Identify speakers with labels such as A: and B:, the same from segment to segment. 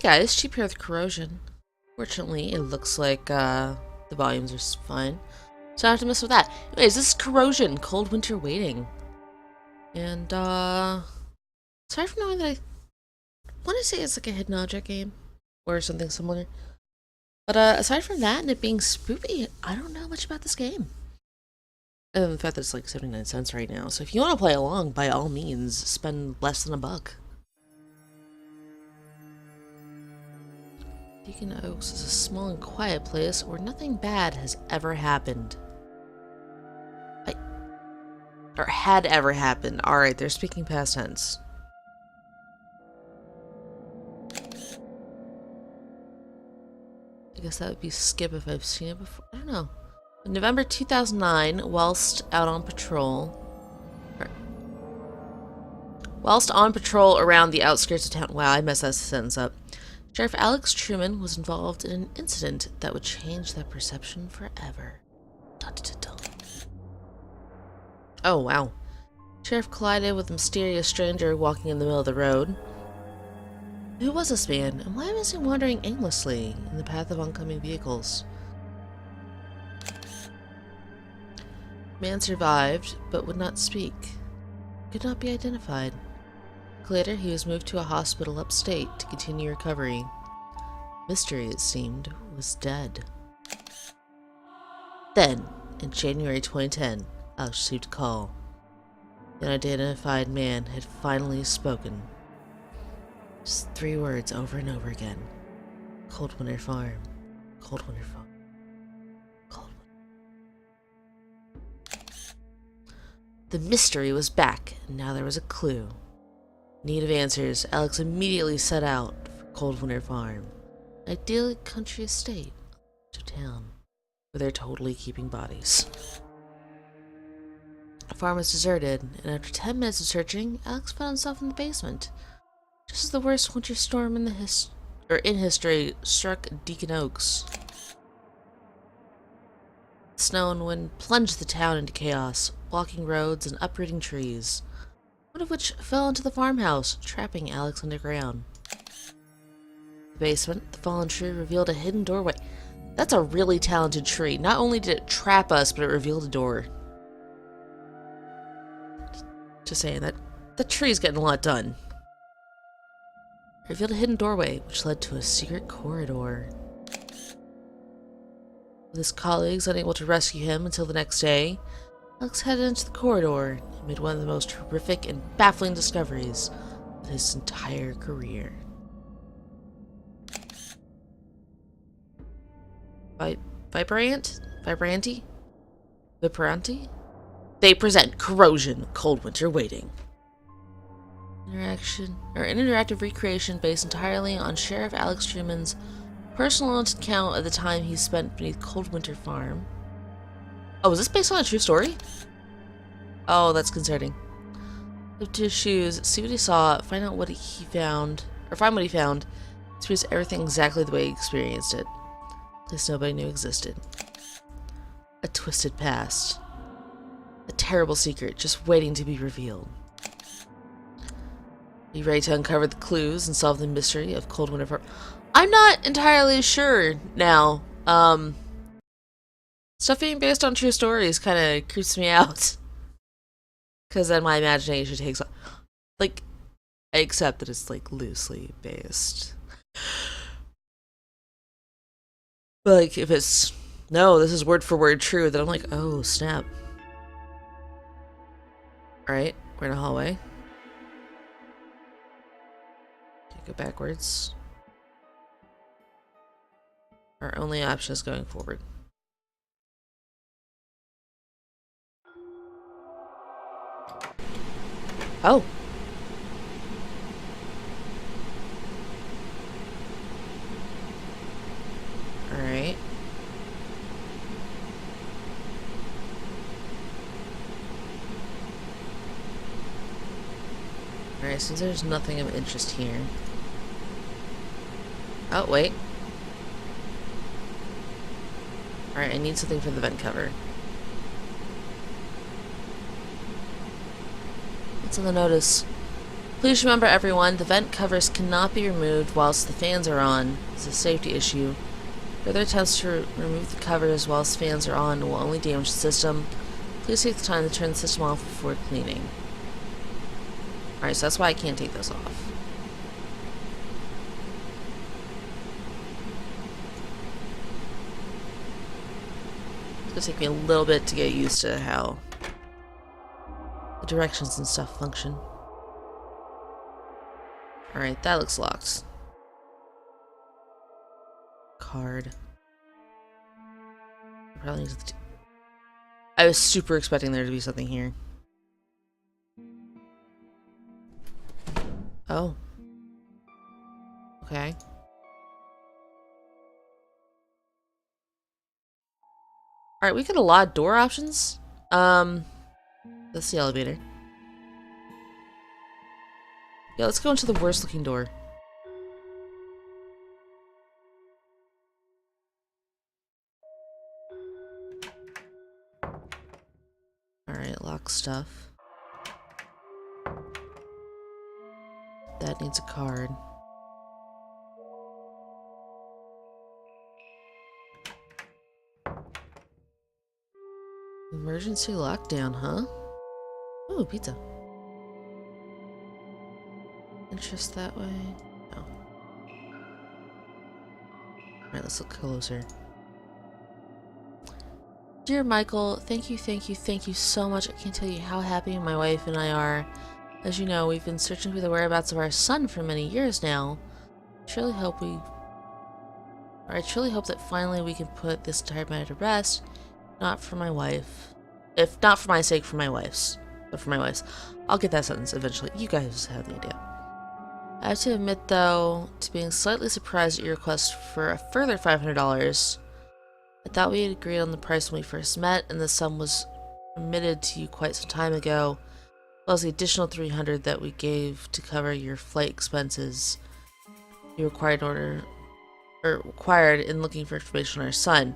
A: guys, cheap here with Corrosion. Fortunately, it looks like the volumes are fine, so I don't have to mess with that. Anyways, this is Corrosion, Cold Winter Waiting. And, sorry for knowing that I want to say it's like a hidden object game, or something similar. But, aside from that and it being spoopy, I don't know much about this game. Other than the fact that it's like 79 cents right now, so if you want to play along, by all means, spend less than $1. Deacon Oaks is a small and quiet place where nothing bad has ever happened. Or had ever happened. Alright, they're speaking past tense. I guess that would be skip if I've seen it before. I don't know. In November 2009, whilst on patrol around the outskirts of town. Wow, I messed that sentence up. Sheriff Alex Truman was involved in an incident that would change that perception forever. Dun, dun, dun, dun. Oh, wow. Sheriff collided with a mysterious stranger walking in the middle of the road. Who was this man, and why was he wandering aimlessly in the path of oncoming vehicles? The man survived, but would not speak. Could not be identified. Later, he was moved to a hospital upstate to continue recovery. Mystery, it seemed, was dead. Then, in January 2010, Alex received a call. The unidentified man had finally spoken. Just 3 words over and over again. Cold Winter Farm. Cold Winter Farm. Cold Winter. The mystery was back, and now there was a clue. In need of answers, Alex immediately set out for Cold Winter Farm, an idyllic country estate to town, where they're totally keeping bodies. The farm was deserted, and after 10 minutes of searching, Alex found himself in the basement. Just as the worst winter storm in history struck Deacon Oaks. The snow and wind plunged the town into chaos, blocking roads and uprooting trees, one of which fell into the farmhouse, trapping Alex underground. The basement, the fallen tree revealed a hidden doorway. That's a really talented tree. Not only did it trap us, but it revealed a door. Just saying, that tree's getting a lot done. It revealed a hidden doorway, which led to a secret corridor. With his colleagues unable to rescue him until the next day, Alex headed into the corridor and made one of the most horrific and baffling discoveries of his entire career. Vibranti? They present Corrosion, Cold Winter Waiting. Interactive recreation based entirely on Sheriff Alex Truman's personal account of the time he spent beneath Cold Winter Farm. Oh, is this based on a true story? Oh, that's concerning. Lift to his shoes, see what he saw, find what he found, experience everything exactly the way he experienced it. A place nobody knew existed. A twisted past. A terrible secret just waiting to be revealed. Are you ready to uncover the clues and solve the mystery of Cold Winter Farm? I'm not entirely sure now. Stuff being based on true stories kind of creeps me out. Because then my imagination takes on. Like, I accept that it's like loosely based. But like, if it's, no, this is word for word true, then I'm like, oh, snap. Alright, we're in a hallway. Go backwards. Our only option is going forward. Oh. Alright. Alright, since there's nothing of interest here. Oh, wait. Alright, I need something for the vent cover. What's on the notice? Please remember, everyone, the vent covers cannot be removed whilst the fans are on. It's a safety issue. Further attempts to remove the covers whilst fans are on will only damage the system. Please take the time to turn the system off before cleaning. Alright, so that's why I can't take those off. It's gonna take me a little bit to get used to how the directions and stuff function. Alright, that looks locked. Card. Probably need to. I was super expecting there to be something here. Oh. Okay. Alright, we got a lot of door options. That's the elevator. Yeah, let's go into the worst looking door. Alright, lock stuff. That needs a card. Emergency lockdown, huh? Ooh, pizza. Interest that way? No. Alright, let's look closer. Dear Michael, thank you so much. I can't tell you how happy my wife and I are. As you know, we've been searching for the whereabouts of our son for many years now. I truly hope that finally we can put this entire matter to rest. Not for my wife. If not for my sake, for my wife's. But for my wife's. I'll get that sentence eventually. You guys have the idea. I have to admit, though, to being slightly surprised at your request for a further $500. I thought we had agreed on the price when we first met, and the sum was remitted to you quite some time ago, plus the additional $300 that we gave to cover your flight expenses you required in looking for information on our son.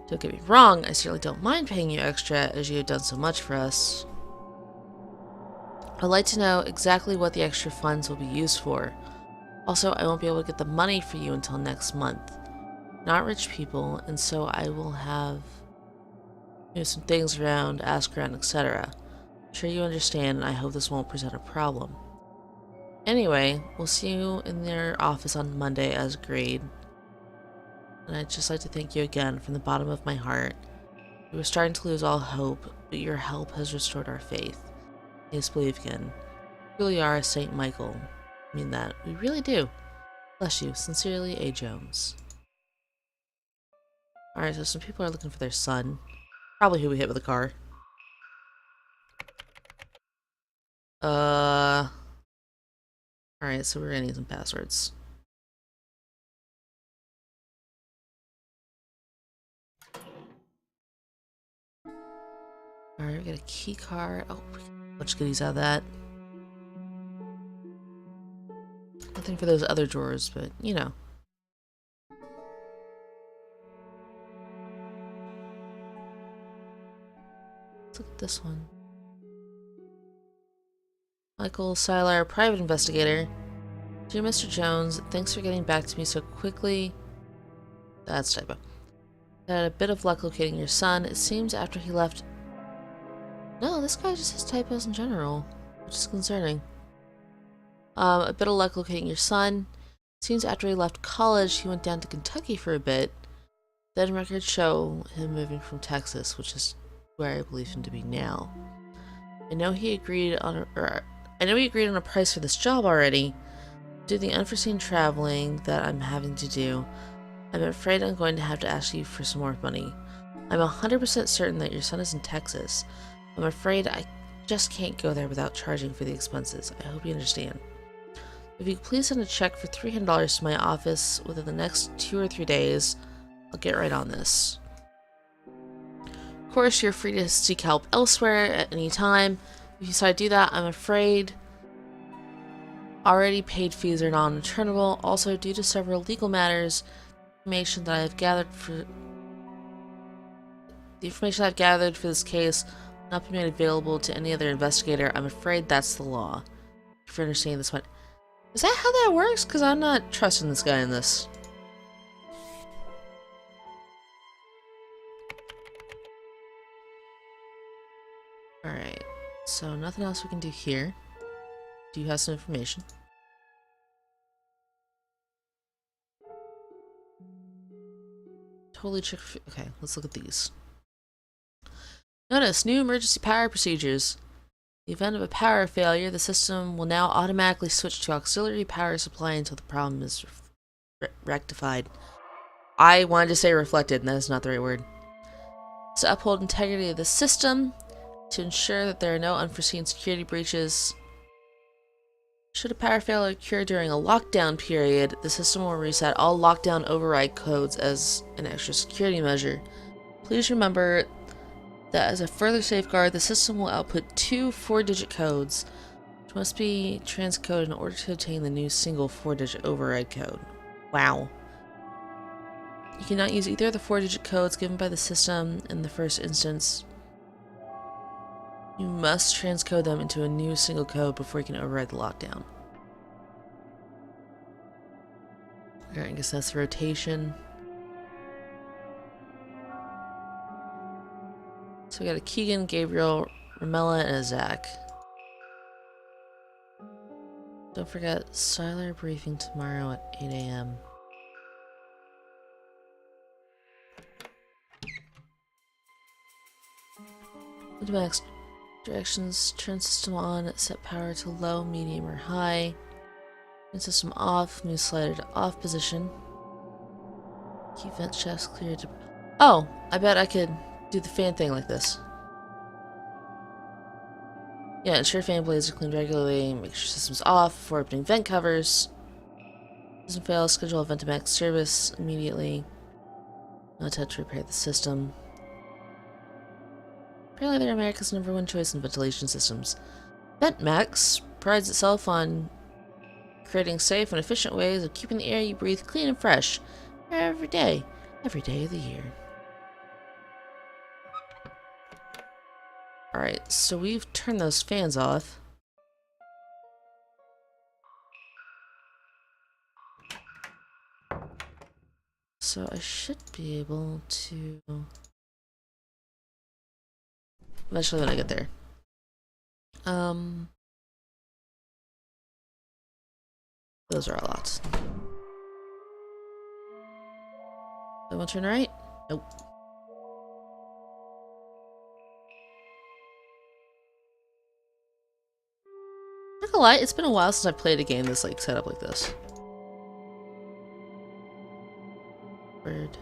A: Don't get me wrong, I certainly don't mind paying you extra, as you have done so much for us. I'd like to know exactly what the extra funds will be used for. Also, I won't be able to get the money for you until next month. Not rich people, and so I will have some things around, ask around, etc. I'm sure you understand, and I hope this won't present a problem. Anyway, we'll see you in their office on Monday as agreed. And I'd just like to thank you again from the bottom of my heart. We were starting to lose all hope, but your help has restored our faith. Please believe again. You really are a Saint Michael. I mean that. We really do. Bless you. Sincerely, A. Jones. Alright, so some people are looking for their son. Probably who we hit with a car. Alright, so we're gonna need some passwords. Alright, we got a key card. Oh, we got a bunch of goodies out of that. Nothing for those other drawers, but you know. Let's look at this one. Michael Sylar, private investigator. Dear Mr. Jones, thanks for getting back to me so quickly. That's typo. I had a bit of luck locating your son. It seems after he left... No, this guy just has typos in general, which is concerning. A bit of luck locating your son. It seems after he left college, he went down to Kentucky for a bit. Then records show him moving from Texas, which is where I believe him to be now. I know he agreed on a price for this job already. Due to the unforeseen traveling that I'm having to do, I'm afraid I'm going to have to ask you for some more money. I'm 100% certain that your son is in Texas. I'm afraid I just can't go there without charging for the expenses. I hope you understand. If you could please send a check for $300 to my office within the next 2 or 3 days, I'll get right on this. Of course, you're free to seek help elsewhere at any time. If you decide to do that, I'm afraid already paid fees are non-returnable. Also, due to several legal matters, the information I've gathered for this case will not be made available to any other investigator. I'm afraid that's the law. for understanding this one. Is that how that works? Because I'm not trusting this guy in this. Alright, so nothing else we can do here. Do you have some information? Totally check. Okay, let's look at these. Notice new emergency power procedures. In the event of a power failure, the system will now automatically switch to auxiliary power supply until the problem is rectified. I wanted to say reflected, and that is not the right word. To uphold integrity of the system, to ensure that there are no unforeseen security breaches. Should a power failure occur during a lockdown period, the system will reset all lockdown override codes as an extra security measure. Please remember that as a further safeguard, the system will output two 4-digit codes, which must be transcoded in order to obtain the new single 4-digit override code. Wow. You cannot use either of the 4-digit codes given by the system in the first instance. You must transcode them into a new single code before you can override the lockdown. Alright, I guess that's the rotation. So we got a Keegan, Gabriel, Ramella, and a Zach. Don't forget, Styler briefing tomorrow at 8 a.m. Max directions, turn system on, set power to low, medium, or high. Turn system off, move slider to off position. Keep vent shafts clear to... Oh! I bet I could do the fan thing like this. Yeah, ensure fan blades are cleaned regularly, make sure system's off before opening vent covers. System fails, schedule a Ventimax service immediately. No touch to repair the system. Apparently they're America's #1 choice in ventilation systems. Ventmax prides itself on creating safe and efficient ways of keeping the air you breathe clean and fresh every day of the year. Alright, so we've turned those fans off. So I should be able to... eventually when I get there. Those are our lots. I want to turn right? Nope. Not gonna lie, it's been a while since I've played a game that's like set up like this. Bird.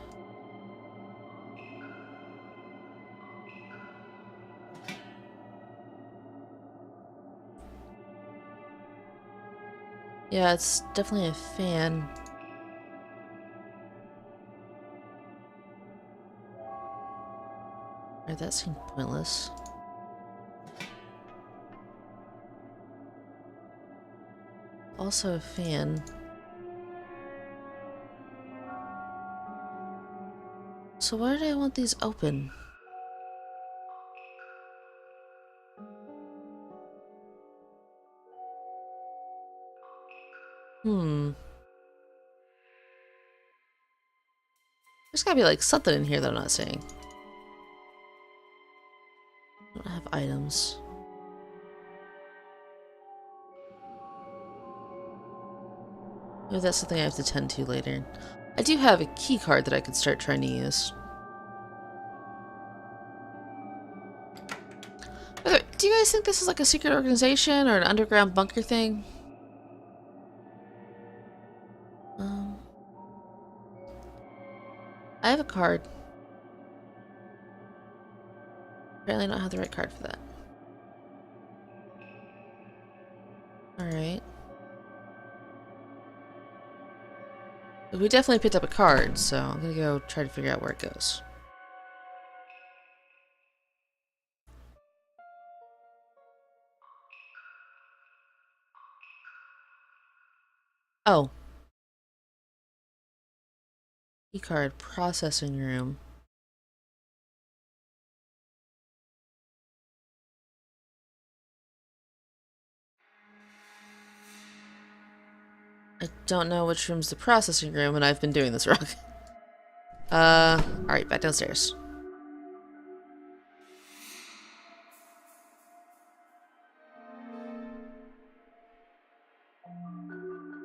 A: Yeah, it's definitely a fan. Alright, that seemed pointless. Also a fan. So why did I want these open? There's gotta be like something in here that I'm not saying. I don't have items. Maybe that's something I have to tend to later. I do have a key card that I could start trying to use. By the way, do you guys think this is like a secret organization or an underground bunker thing? I have a card. Apparently I don't have the right card for that. Alright. We definitely picked up a card, so I'm gonna go try to figure out where it goes. Oh. Key card processing room. don't know which room's the processing room, and I've been doing this wrong. Alright, back downstairs.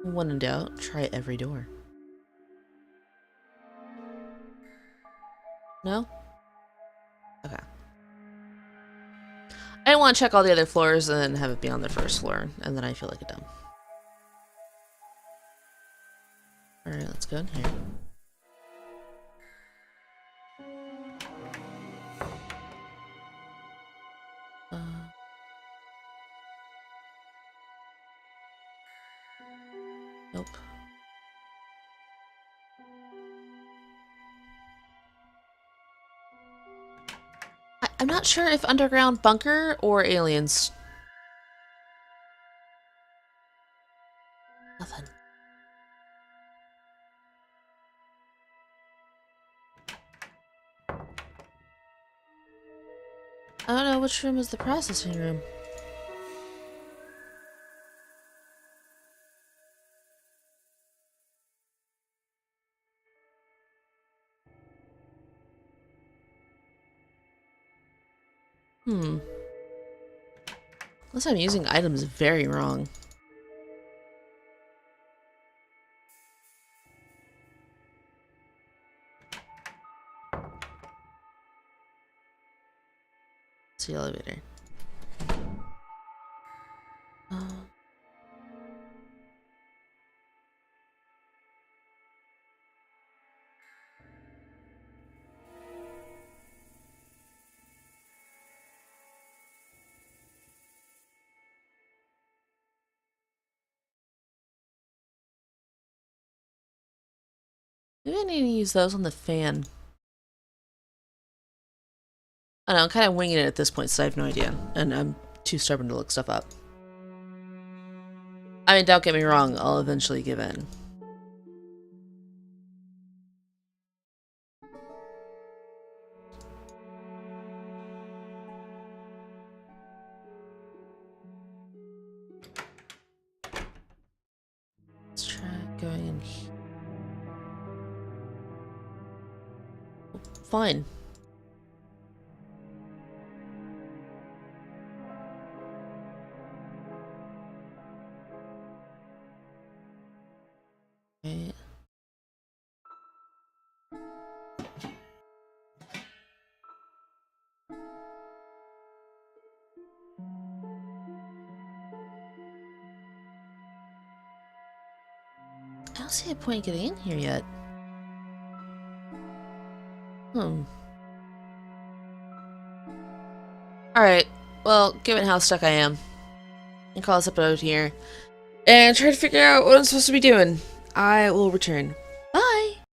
A: When in doubt, try every door. No? Okay. I didn't want to check all the other floors and then have it be on the first floor, and then I feel like a dumb. Alright, let's go in here. Nope. I'm not sure if underground bunker or aliens. Nothing. I don't know which room is the processing room. Unless I'm using items very wrong. It's the elevator. Maybe I need to use those on the fan. I don't know, I'm kind of winging it at this point, so I have no idea. And I'm too stubborn to look stuff up. I mean, don't get me wrong, I'll eventually give in. Let's try going in here. Fine. Okay. I don't see a point getting in here yet. Alright, well, given how stuck I am, and call this episode here, and try to figure out what I'm supposed to be doing, I will return.